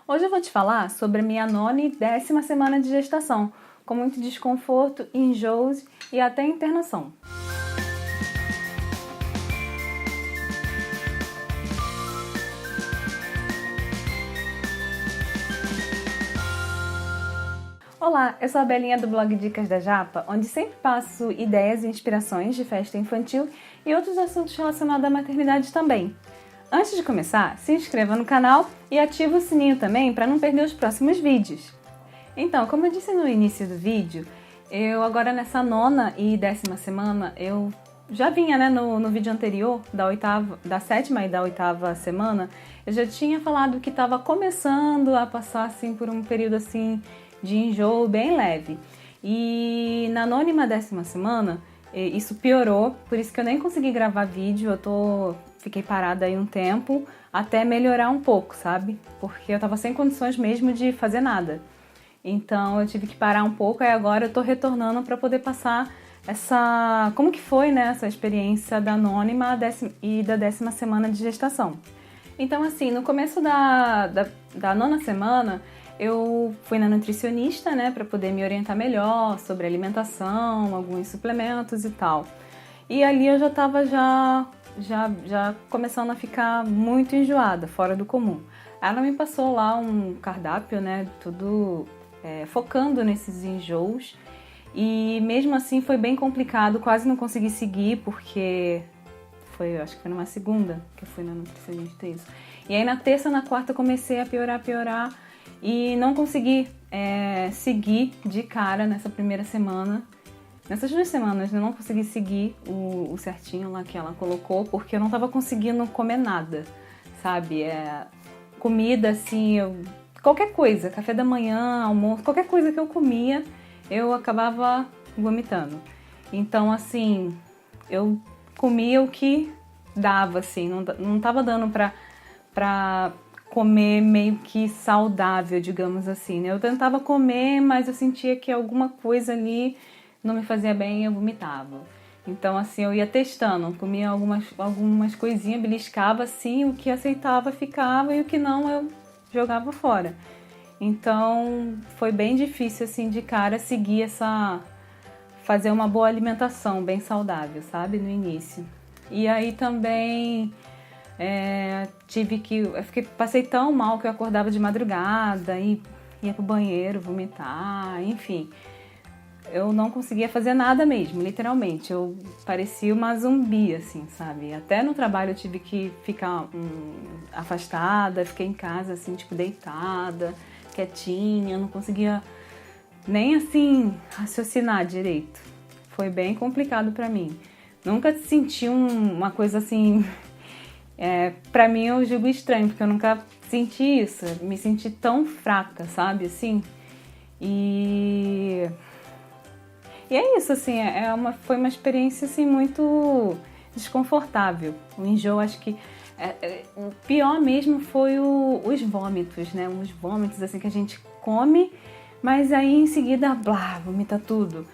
Hoje eu vou te falar sobre a minha 9ª e 10ª semana de gestação, com muito desconforto, enjoos e até internação. Olá, eu sou a Belinha do blog Dicas da Japa, onde sempre passo ideias e inspirações de festa infantil e outros assuntos relacionados à maternidade também. Antes de começar, se inscreva no canal e ative o sininho também para não perder os próximos vídeos. Então, como eu disse no início do vídeo, eu agora nessa 9ª e 10ª semana, eu já vinha no vídeo anterior, da 7ª e da 8ª semana, eu já tinha falado que estava começando a passar assim, por um período assim, de enjoo bem leve. E na 9ª e 10ª semana, isso piorou, por isso que eu nem consegui gravar vídeo, fiquei parada aí um tempo, até melhorar um pouco, sabe? Porque eu tava sem condições mesmo de fazer nada. Então eu tive que parar um pouco, e agora eu tô retornando para poder passar como que foi, né, essa experiência da 9ª e da 10ª semana de gestação. Então assim, no começo da 9ª semana, eu fui na nutricionista, né, para poder me orientar melhor sobre alimentação, alguns suplementos e tal. E ali eu já tava já começando a ficar muito enjoada, fora do comum. Ela me passou lá um cardápio, né, tudo focando nesses enjoos. E mesmo assim foi bem complicado, quase não consegui seguir, porque acho que foi numa segunda que eu fui na nutricionista, isso. E aí na terça, na quarta comecei a piorar e não consegui seguir de cara nessa primeira semana. Nessas 2 semanas eu não consegui seguir o certinho lá que ela colocou, porque eu não tava conseguindo comer nada, sabe? Comida assim, qualquer coisa, café da manhã, almoço, qualquer coisa que eu comia, eu acabava vomitando. Então assim, eu comia o que dava, assim, não tava dando pra comer meio que saudável, digamos assim, né? Eu tentava comer, mas eu sentia que alguma coisa ali não me fazia bem e eu vomitava. Então, assim, eu ia testando, comia algumas coisinhas, beliscava, assim, o que aceitava ficava e o que não eu jogava fora. Então, foi bem difícil, assim, de cara seguir fazer uma boa alimentação, bem saudável, sabe, no início. E aí também passei tão mal que eu acordava de madrugada e ia pro banheiro vomitar, enfim. Eu não conseguia fazer nada mesmo, literalmente. Eu parecia uma zumbi, assim, sabe? Até no trabalho eu tive que ficar afastada, fiquei em casa, assim, tipo, deitada, quietinha, não conseguia nem, assim, raciocinar direito. Foi bem complicado pra mim. Nunca senti uma coisa, assim... pra mim eu julgo estranho, porque eu nunca senti isso. Me senti tão fraca, sabe, assim? E é isso, assim, foi uma experiência, assim, muito desconfortável. O enjoo, acho que o pior mesmo foi os vômitos, né? Os vômitos, assim, que a gente come, mas aí em seguida, blá, vomita tudo.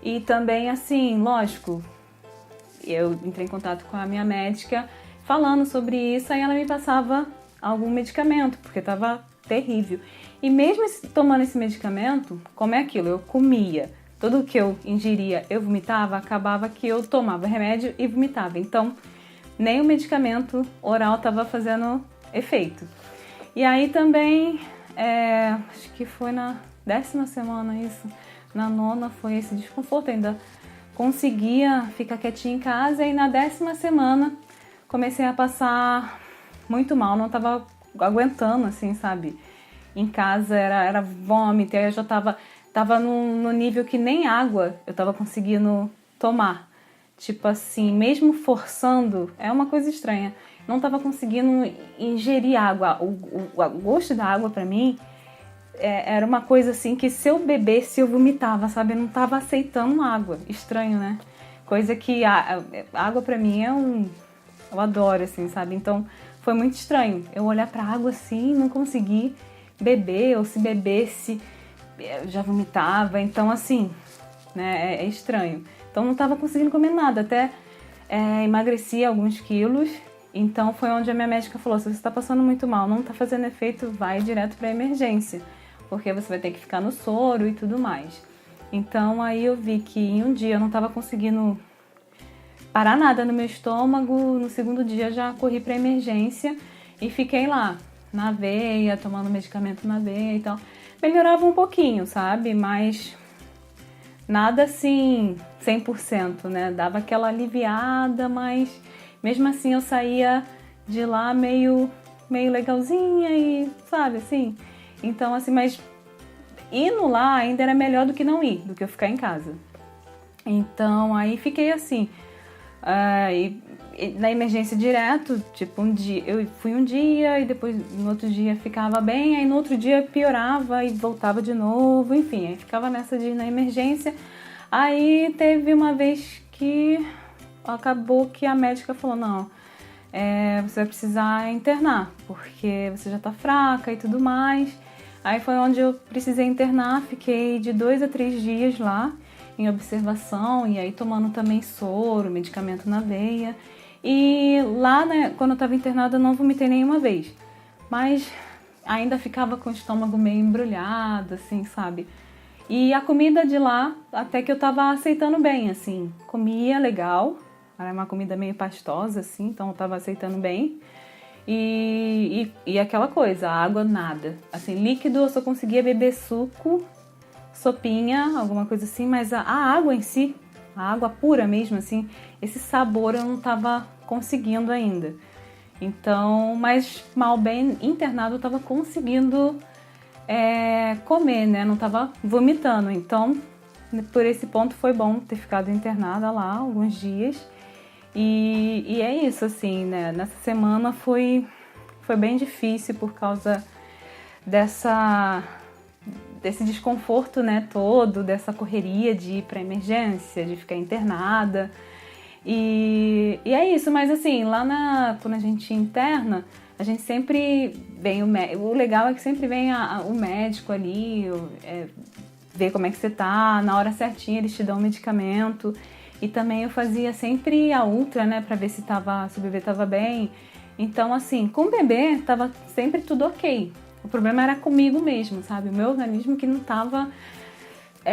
E também, assim, lógico, eu entrei em contato com a minha médica falando sobre isso, aí ela me passava algum medicamento, porque estava terrível. E mesmo tomando esse medicamento, como é aquilo? Eu comia. Tudo que eu ingeria, eu vomitava, acabava que eu tomava remédio e vomitava. Então, nem o medicamento oral estava fazendo efeito. E aí também, acho que foi na 10ª semana isso, na 9ª foi esse desconforto, ainda conseguia ficar quietinha em casa, e na 10ª semana comecei a passar muito mal, não estava aguentando, assim, sabe? Em casa era vômito, aí eu já tava no nível que nem água eu tava conseguindo tomar. Tipo assim, mesmo forçando, é uma coisa estranha. Não tava conseguindo ingerir água. O gosto da água pra mim era uma coisa assim que se eu bebesse eu vomitava, sabe? Eu não tava aceitando água. Estranho, né? Coisa que água pra mim eu adoro, assim, sabe? Então foi muito estranho. Eu olhar pra água assim, não conseguir beber, ou se bebesse eu já vomitava, então assim, né, estranho. Então não estava conseguindo comer nada, até emagreci alguns quilos Então foi onde a minha médica falou, se você está passando muito mal, não está fazendo efeito, vai direto para emergência, porque você vai ter que ficar no soro e tudo mais. Então aí eu vi que em um dia eu não estava conseguindo parar nada no meu estômago, no segundo dia já corri para emergência e fiquei lá, na veia, tomando medicamento na veia e tal. Melhorava um pouquinho, sabe? Mas nada assim 100%, né? Dava aquela aliviada, mas mesmo assim eu saía de lá meio legalzinha e, sabe, assim. Então, assim, mas indo lá ainda era melhor do que não ir, do que eu ficar em casa. Então, aí fiquei assim, na emergência direto, tipo, um dia, eu fui um dia e depois no outro dia ficava bem, aí no outro dia piorava e voltava de novo, enfim, aí ficava nessa de ir na emergência. Aí teve uma vez que acabou que a médica falou, não, você vai precisar internar, porque você já tá fraca e tudo mais. Aí foi onde eu precisei internar, fiquei de 2 a 3 dias lá, em observação, e aí tomando também soro, medicamento na veia. E lá, né, quando eu estava internada, eu não vomitei nenhuma vez. Mas ainda ficava com o estômago meio embrulhado, assim, sabe? E a comida de lá, até que eu estava aceitando bem, assim. Comia legal, era uma comida meio pastosa, assim, então eu estava aceitando bem. E aquela coisa, água nada. Assim, líquido eu só conseguia beber suco, sopinha, alguma coisa assim, mas a água em si, a água pura mesmo, assim, esse sabor eu não estava conseguindo ainda. Então, mas mal bem internado eu estava conseguindo comer, né? Não estava vomitando. Então, por esse ponto foi bom ter ficado internada lá alguns dias. E é isso, assim, né? Nessa semana foi bem difícil por causa desse desconforto, né, todo, dessa correria de ir para emergência, de ficar internada. E é isso, mas assim, lá quando a gente interna, a gente sempre vem o legal é que sempre vem o médico ali, ver como é que você tá, na hora certinha eles te dão o medicamento. E também eu fazia sempre a ultra, né, pra ver se o bebê tava bem. Então, assim, com o bebê tava sempre tudo ok. O problema era comigo mesmo, sabe? O meu organismo que não tava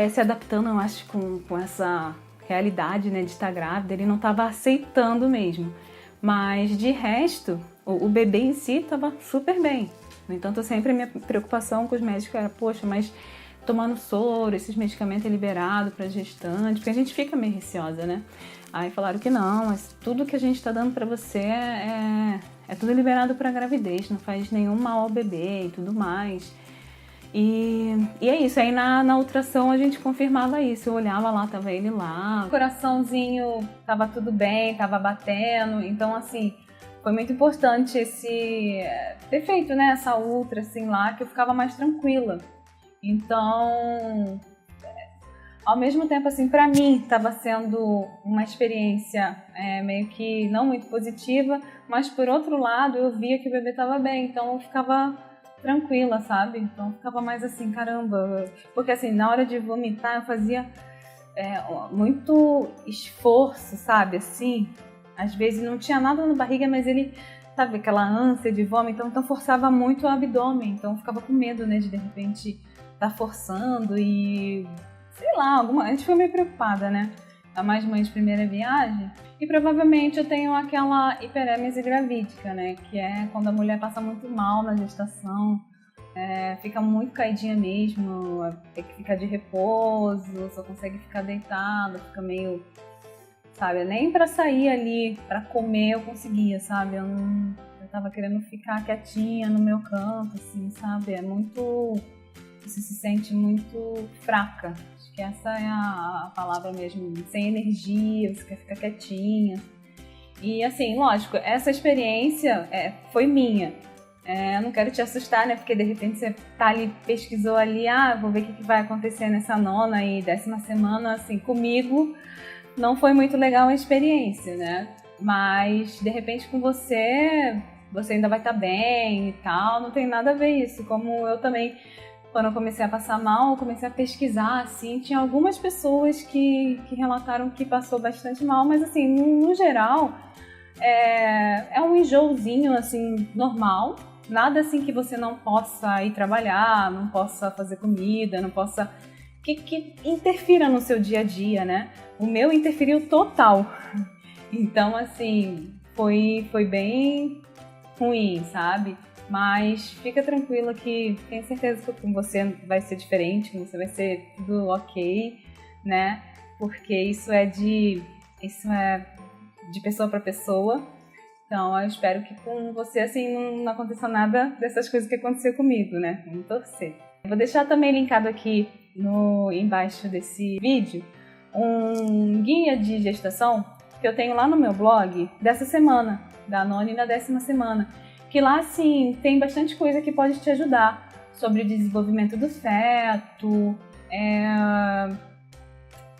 se adaptando, eu acho, com essa realidade, né, de estar grávida. Ele não tava aceitando mesmo. Mas, de resto, o bebê em si tava super bem. No entanto, sempre a minha preocupação com os médicos era, poxa, mas tomando soro, esses medicamentos é liberado para gestante, porque a gente fica meio receosa, né? Aí falaram que não, mas tudo que a gente está dando para você é tudo liberado para gravidez, não faz nenhum mal ao bebê e tudo mais. E é isso, aí na ultrassom a gente confirmava isso, eu olhava lá, tava ele lá, o coraçãozinho tava tudo bem, tava batendo, então assim, foi muito importante ter feito, né, essa ultra assim lá, que eu ficava mais tranquila. Então, ao mesmo tempo, assim, para mim estava sendo uma experiência meio que não muito positiva, mas por outro lado eu via que o bebê estava bem, então eu ficava tranquila, sabe? Então eu ficava mais assim, caramba, porque assim, na hora de vomitar eu fazia muito esforço, sabe? Assim, às vezes não tinha nada na barriga, mas ele, sabe, aquela ânsia de vômito, então forçava muito o abdômen, então eu ficava com medo, né, de repente tá forçando e, sei lá, a gente foi meio preocupada, né? A mais mãe de primeira viagem. E provavelmente eu tenho aquela hiperêmese gravídica, né? Que é quando a mulher passa muito mal na gestação, fica muito caidinha mesmo, tem que ficar de repouso, só consegue ficar deitada, fica meio, sabe? Nem pra sair ali, pra comer eu conseguia, sabe? Eu tava querendo ficar quietinha no meu canto, assim, sabe? Você se sente muito fraca. Acho que essa é a palavra mesmo, sem energia, você quer ficar quietinha. E assim, lógico, essa experiência foi minha. Eu não quero te assustar, né? Porque de repente você tá ali, pesquisou ali, vou ver o que vai acontecer nessa 9ª e 10ª semana, assim, comigo não foi muito legal a experiência, né? Mas de repente com você ainda vai estar bem e tal, não tem nada a ver isso. Como eu também, quando eu comecei a passar mal, eu comecei a pesquisar, assim, tinha algumas pessoas que relataram que passou bastante mal, mas assim, no geral, É um enjoozinho, assim, normal. Nada assim que você não possa ir trabalhar, não possa fazer comida, não possa... Que interfira no seu dia a dia, né? O meu interferiu total. Então, assim, foi bem ruim, sabe? Mas fica tranquila que tenho certeza que com você vai ser diferente, com você vai ser tudo ok, né? Porque isso é de pessoa para pessoa. Então, eu espero que com você, assim, não aconteça nada dessas coisas que aconteceu comigo, né? Vamos torcer. Vou deixar também linkado aqui embaixo desse vídeo um guia de gestação que eu tenho lá no meu blog dessa semana, da 9ª e da 10ª semana, que lá, assim, tem bastante coisa que pode te ajudar sobre o desenvolvimento do feto,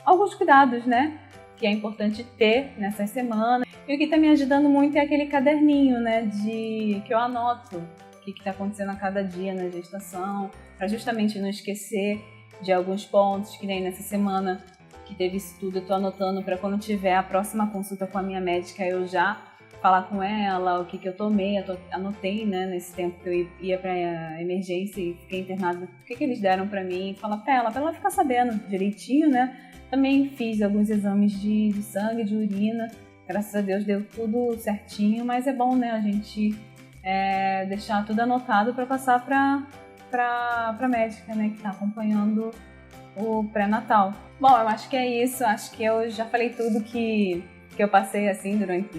alguns cuidados, né, que é importante ter nessas semanas. E o que está me ajudando muito é aquele caderninho, né, que eu anoto o que está acontecendo a cada dia na gestação, para justamente não esquecer de alguns pontos, que nem nessa semana que teve isso tudo, eu estou anotando para quando tiver a próxima consulta com a minha médica, eu já falar com ela o que eu tomei, anotei, né, nesse tempo que eu ia para a emergência e fiquei internada, o que eles deram para mim, falar para ela ficar sabendo direitinho, né. Também fiz alguns exames de sangue, de urina, graças a Deus deu tudo certinho, mas é bom, né, a gente deixar tudo anotado para passar para médica, né, que está acompanhando o pré-natal. Bom, eu acho que é isso, acho que eu já falei tudo que eu passei assim durante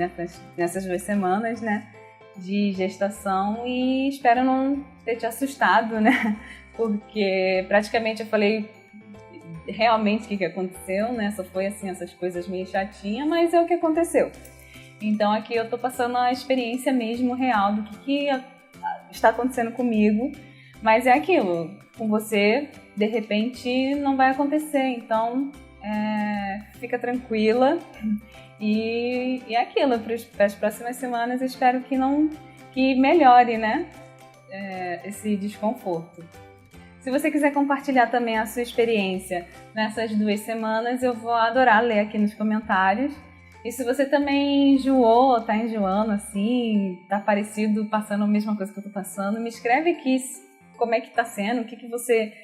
nessas 2 semanas, né, de gestação, e espero não ter te assustado, né, porque praticamente eu falei realmente o que aconteceu, né, só foi assim essas coisas meio chatinhas, mas é o que aconteceu. Então aqui eu tô passando a experiência mesmo real do que está acontecendo comigo, mas é aquilo, com você de repente não vai acontecer, então fica tranquila e é aquilo, para as próximas semanas eu espero que melhore, né, esse desconforto. Se você quiser compartilhar também a sua experiência nessas 2 semanas, eu vou adorar ler aqui nos comentários. E se você também enjoou, tá enjoando assim, tá parecido, passando a mesma coisa que eu tô passando, me escreve aqui como é que tá sendo, o que você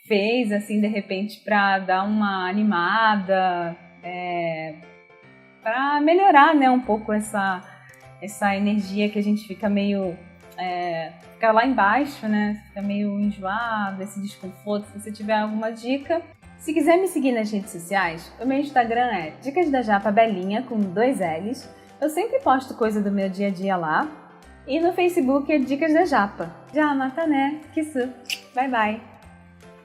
fez, assim, de repente, pra dar uma animada, pra melhorar, né, um pouco essa energia que a gente fica meio... fica lá embaixo, né? Fica meio enjoado, esse desconforto. Se você tiver alguma dica. Se quiser me seguir nas redes sociais, o meu Instagram é Dicas da Japa Belinha, com 2 L's. Eu sempre posto coisa do meu dia a dia lá. E no Facebook é Dicas da Japa. Já mata, né? Kisu. Bye, bye.